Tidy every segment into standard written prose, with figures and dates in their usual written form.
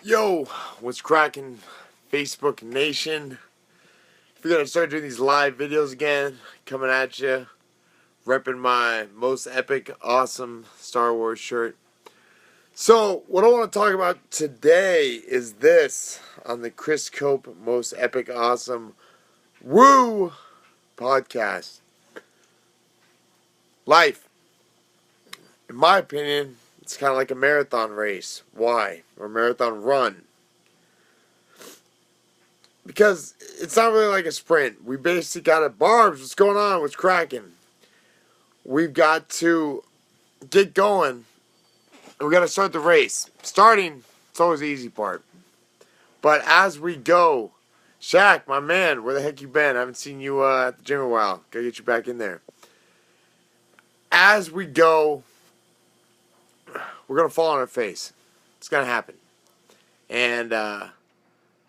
Yo, what's cracking, Facebook Nation? We're gonna start doing these live videos again, coming at you, repping my most epic, awesome Star Wars shirt. So, what I want to talk about today is this on the Chris Cope Most Epic, Awesome Woo podcast. Life, in my opinion, it's kind of like a marathon race. Why? Or a marathon run. Because it's not really like a sprint. We basically got it. Barbs, what's going on? What's cracking? We've got to get going. And we got to start the race. Starting, it's always the easy part. But as we go, Shaq, my man, where the heck you been? I haven't seen you at the gym in a while. Gotta get you back in there. As we go, we're going to fall on our face. It's going to happen. And,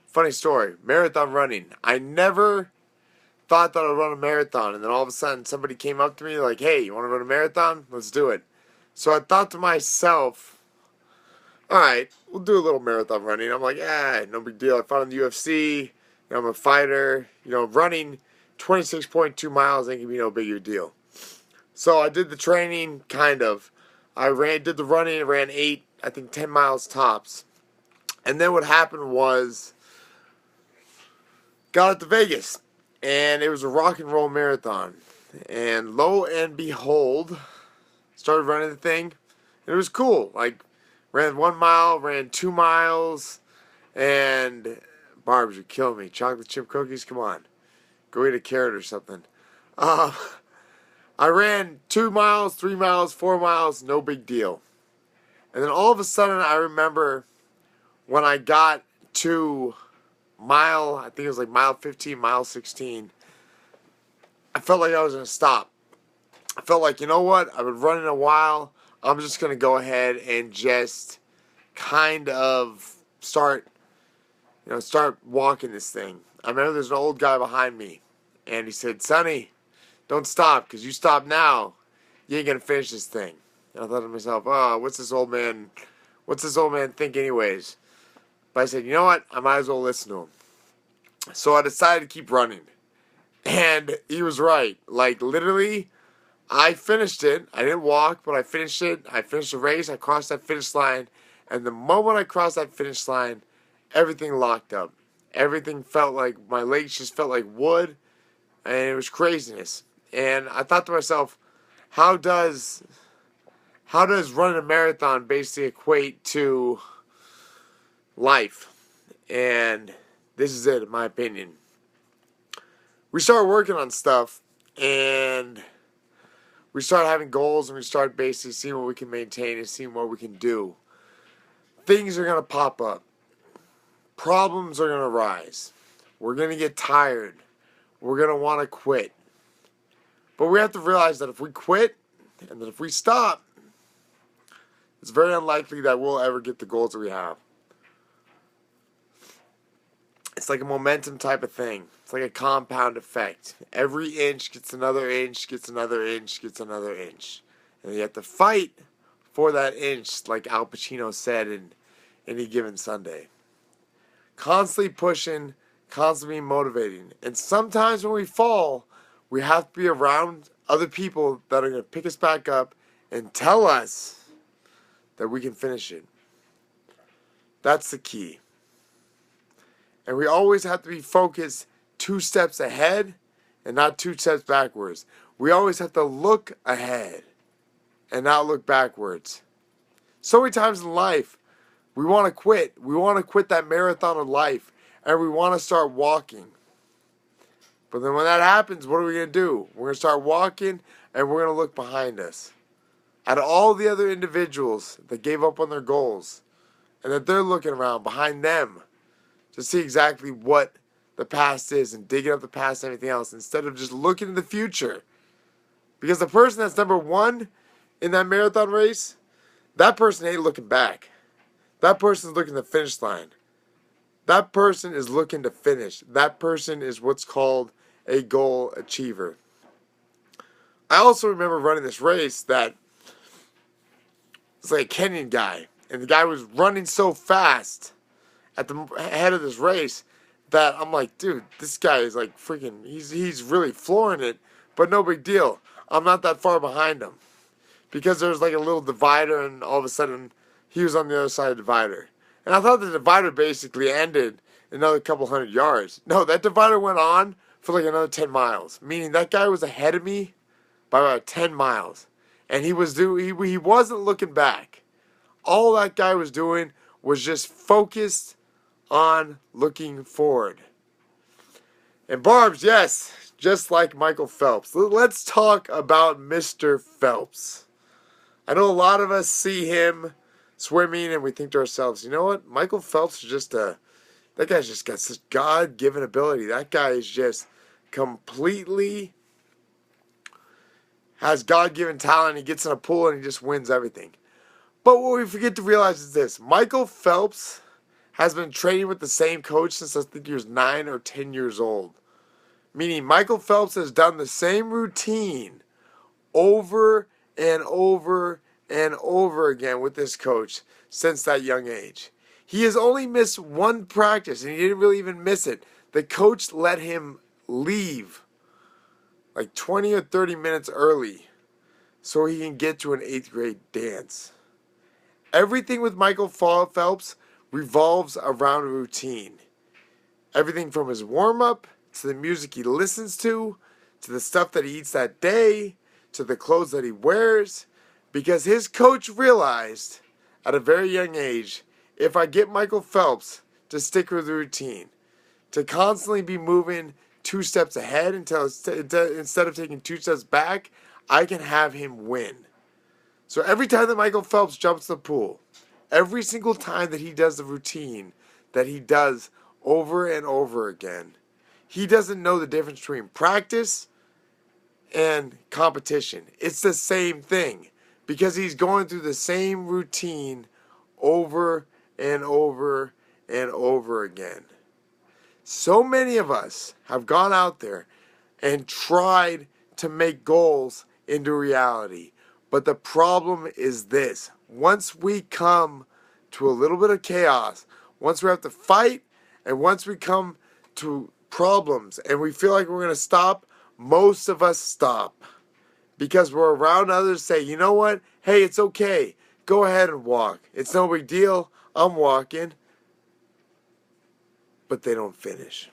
funny story, marathon running. I never thought that I'd run a marathon, and then all of a sudden somebody came up to me like, hey, you want to run a marathon? Let's do it. So I thought to myself, all right, we'll do a little marathon running. I'm like, no big deal. I fought in the UFC. I'm a fighter. Running 26.2 miles ain't gonna be no big deal. So I did the training, kind of. Did the running, I ran 10 miles tops. And then what happened was, got out to Vegas, and it was a rock and roll marathon. And lo and behold, started running the thing. And it was cool. Like, ran 1 mile, ran 2 miles, and Barbs, you're killing me. Chocolate chip cookies, come on. Go eat a carrot or something. I ran 2 miles, 3 miles, 4 miles, no big deal. And then all of a sudden, I remember when I got to I think it was like mile 15, mile 16, I felt like I was going to stop. I felt like, you know what? I've been running a while. I'm just going to go ahead and just kind of start walking this thing. I remember there's an old guy behind me, and he said, Sonny, don't stop, because you stop now, you ain't going to finish this thing. And I thought to myself, what's this old man think anyways? But I said, you know what? I might as well listen to him. So I decided to keep running. And he was right. Like, literally, I finished it. I didn't walk, but I finished it. I finished the race. I crossed that finish line. And the moment I crossed that finish line, everything locked up. Everything felt like, my legs just felt like wood. And it was craziness. And I thought to myself, how does running a marathon basically equate to life? And this is it, in my opinion. We started working on stuff, and we started having goals, and we started basically seeing what we can maintain and seeing what we can do. Things are going to pop up. Problems are going to rise. We're going to get tired. We're going to want to quit. But we have to realize that if we quit, and that if we stop, it's very unlikely that we'll ever get the goals that we have. It's like a momentum type of thing. It's like a compound effect. Every inch gets another inch, gets another inch, gets another inch. And you have to fight for that inch, like Al Pacino said in Any Given Sunday. Constantly pushing, constantly motivating. And sometimes when we fall, we have to be around other people that are going to pick us back up and tell us that we can finish it. That's the key. And we always have to be focused 2 steps ahead and not 2 steps backwards. We always have to look ahead and not look backwards. So many times in life, we want to quit. We want to quit that marathon of life, and we want to start walking. But then when that happens, what are we going to do? We're going to start walking, and we're going to look behind us at all the other individuals that gave up on their goals, and that they're looking around behind them to see exactly what the past is and digging up the past and everything else instead of just looking in the future. Because the person that's number 1 in that marathon race, that person ain't looking back. That person's looking at the finish line. That person is looking to finish. That person is what's called a goal achiever. I also remember running this race that it's like a Kenyan guy. And the guy was running so fast at the head of this race that I'm like, dude, this guy is like freaking, he's really flooring it, but no big deal. I'm not that far behind him because there's like a little divider, and all of a sudden he was on the other side of the divider. And I thought the divider basically ended another couple 100 yards. No, that divider went on for like another 10 miles, meaning that guy was ahead of me by about 10 miles. And he wasn't looking back. All that guy was doing was just focused on looking forward. And Barbs, yes, just like Michael Phelps. Let's talk about Mr. Phelps. I know a lot of us see him swimming and we think to ourselves, you know what? Michael Phelps is that guy's just got such God-given ability. That guy is just completely has God-given talent. He gets in a pool and he just wins everything. But what we forget to realize is this. Michael Phelps has been training with the same coach since I think he was 9 or 10 years old. Meaning Michael Phelps has done the same routine over and over and over again with this coach since that young age. He has only missed one practice, and he didn't really even miss it. The coach let him leave like 20 or 30 minutes early so he can get to an 8th grade dance. Everything with Michael Phelps revolves around routine. Everything from his warm-up to the music he listens to the stuff that he eats that day, to the clothes that he wears, because his coach realized at a very young age, if I get Michael Phelps to stick with the routine, to constantly be moving 2 steps ahead instead of taking 2 steps back, I can have him win. So every time that Michael Phelps jumps the pool, every single time that he does the routine that he does over and over again, he doesn't know the difference between practice and competition. It's the same thing because he's going through the same routine over and over and over again. So many of us have gone out there and tried to make goals into reality. But the problem is this. Once we come to a little bit of chaos, once we have to fight, and once we come to problems and we feel like we're going to stop, most of us stop. Because we're around others say, you know what? Hey, it's okay. Go ahead and walk. It's no big deal. I'm walking. But they don't finish.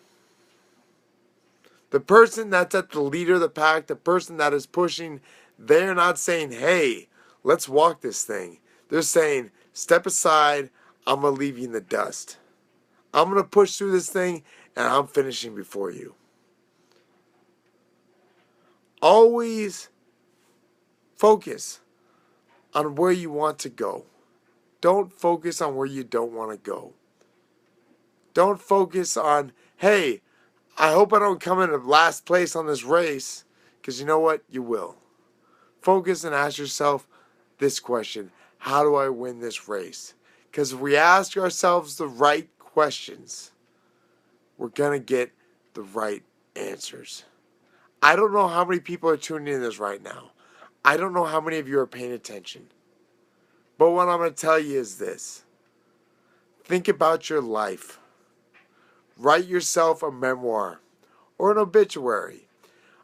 The person that's at the leader of the pack, the person that is pushing, they're not saying, hey, let's walk this thing. They're saying, step aside. I'm going to leave you in the dust. I'm going to push through this thing, and I'm finishing before you. Always focus on where you want to go. Don't focus on where you don't want to go. Don't focus on, hey, I hope I don't come in last place on this race, because you know what? You will. Focus and ask yourself this question: how do I win this race? Because if we ask ourselves the right questions, we're going to get the right answers. I don't know how many people are tuning in this right now. I don't know how many of you are paying attention. But what I'm going to tell you is this. Think about your life. Write yourself a memoir or an obituary.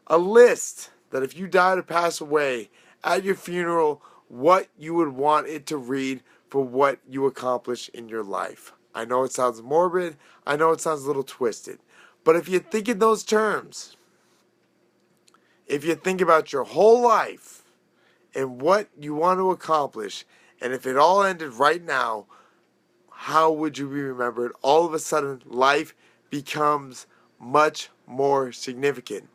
A list that if you die to pass away at your funeral, what you would want it to read for what you accomplished in your life. I know it sounds morbid. I know it sounds a little twisted. But if you think in those terms, if you think about your whole life and what you want to accomplish, and if it all ended right now, how would you be remembered? All of a sudden, life becomes much more significant.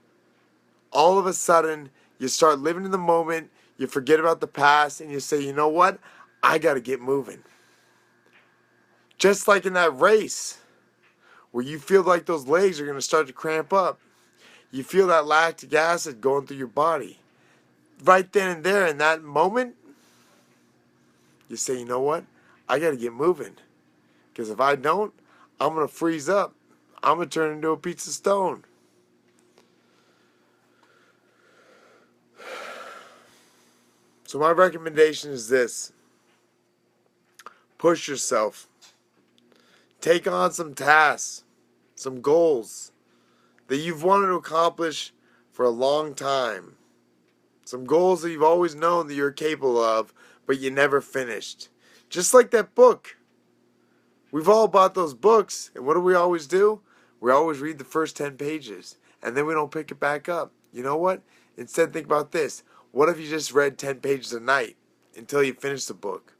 All of a sudden, you start living in the moment, you forget about the past, and you say, you know what? I got to get moving. Just like in that race, where you feel like those legs are going to start to cramp up. You feel that lactic acid going through your body. Right then and there, in that moment, you say, you know what? I got to get moving. Because if I don't, I'm going to freeze up. I'm going to turn into a pizza stone. So my recommendation is this. Push yourself. Take on some tasks, some goals that you've wanted to accomplish for a long time. Some goals that you've always known that you're capable of, but you never finished. Just like that book. We've all bought those books, and what do we always do? We always read the first 10 pages, and then we don't pick it back up. You know what? Instead, think about this. What if you just read 10 pages a night until you finish the book?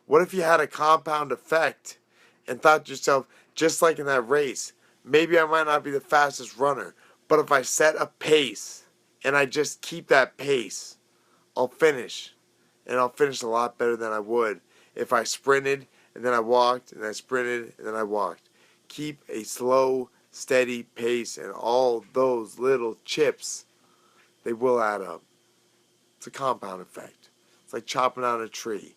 What if you had a compound effect and thought to yourself, just like in that race, maybe I might not be the fastest runner, but if I set a pace and I just keep that pace, I'll finish. And I'll finish a lot better than I would if I sprinted and then I walked and I sprinted and then I walked. Keep a slow, steady pace, and all those little chips, they will add up. It's a compound effect. It's like chopping down a tree.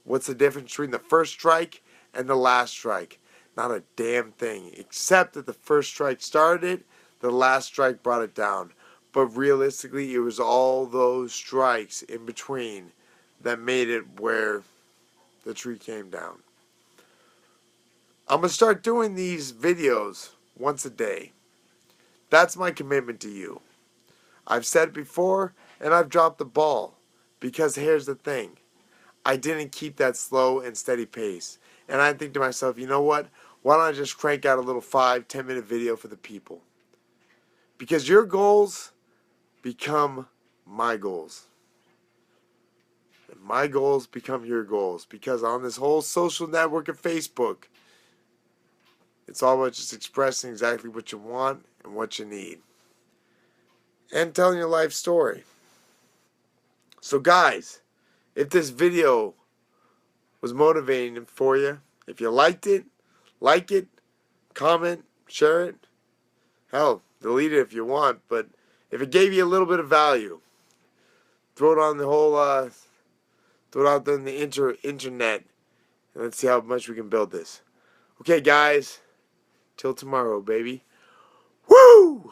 What's the difference between the first strike and the last strike? Not a damn thing, except that the first strike started it, the last strike brought it down. But realistically, it was all those strikes in between that made it where the tree came down. I'm going to start doing these videos once a day. That's my commitment to you. I've said it before, and I've dropped the ball. Because here's the thing. I didn't keep that slow and steady pace. And I think to myself, you know what? Why don't I just crank out a little 5-10 minute video for the people? Because your goals become my goals. And my goals become your goals. Because on this whole social network of Facebook, it's all about just expressing exactly what you want and what you need. And telling your life story. So guys, if this video was motivating for you, if you liked it, like it, comment, share it. Hell, delete it if you want, but if it gave you a little bit of value, throw it on the whole, throw it out there in the internet, and let's see how much we can build this. Okay, guys, till tomorrow, baby. Woo!